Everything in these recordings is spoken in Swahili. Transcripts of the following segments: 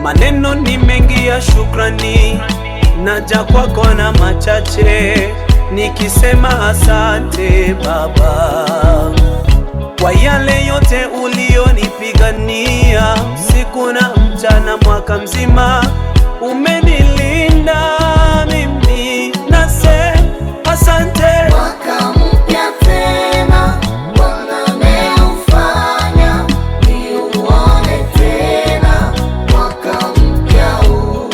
Maneno ni mengi ya shukrani, naja kwako na machache, nikisema asante Baba kwa yale yote ulionipigania, usiku na mchana, mwaka mzima umenilinda mimi, nasema asante. Mwaka mpya tena Bwana ameufanya, niuone tena mwaka mpya huu.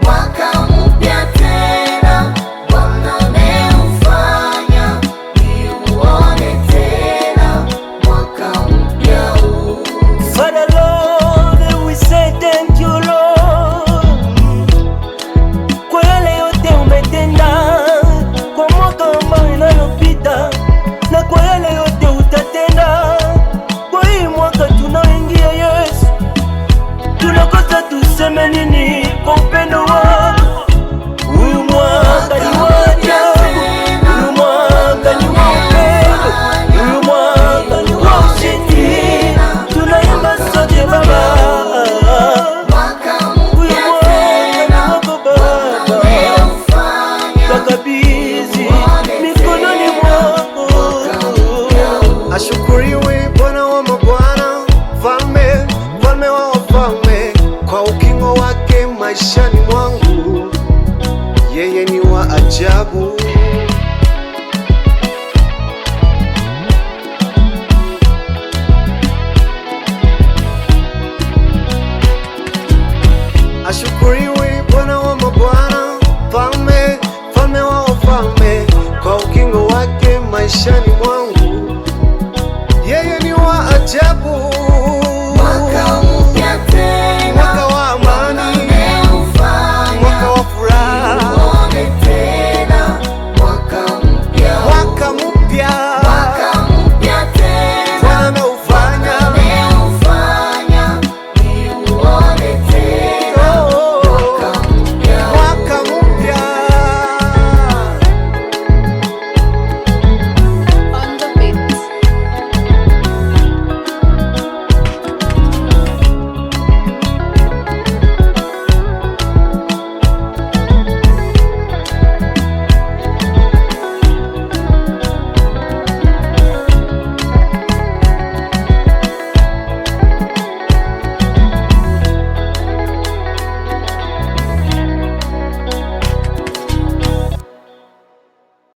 Mwaka mpya tena Bwana ameufanya, niuone tena mwaka mpya huu. Father Lord, we say thank you Lord, kwa yale yote umetenda kwa mwaka ambao inayopita na kwa yale yote utatenda kwa hii mwaka tunaoingia. Yesu, tunakosa tuseme nini kwa upendo wako. Huyu mwaka ni wa ajabu, huyu mwaka ni wa upendo, huyu mwaka ni wa ushindi. Tunaimba sote Baba, huyu mwaka ni wako Baba, twakabidhi mikononi mwako. Ashukuriwe Bwana wa mabwana, mfalme, mfalme wa wafalme, kwa ukingo wake maishani mwangu, yeye ni wa ajabu. Ashukuriwe Bwana wa mabwana, mfalme, mfalme wa wafalme, kwa ukingo wake maishani mwangu.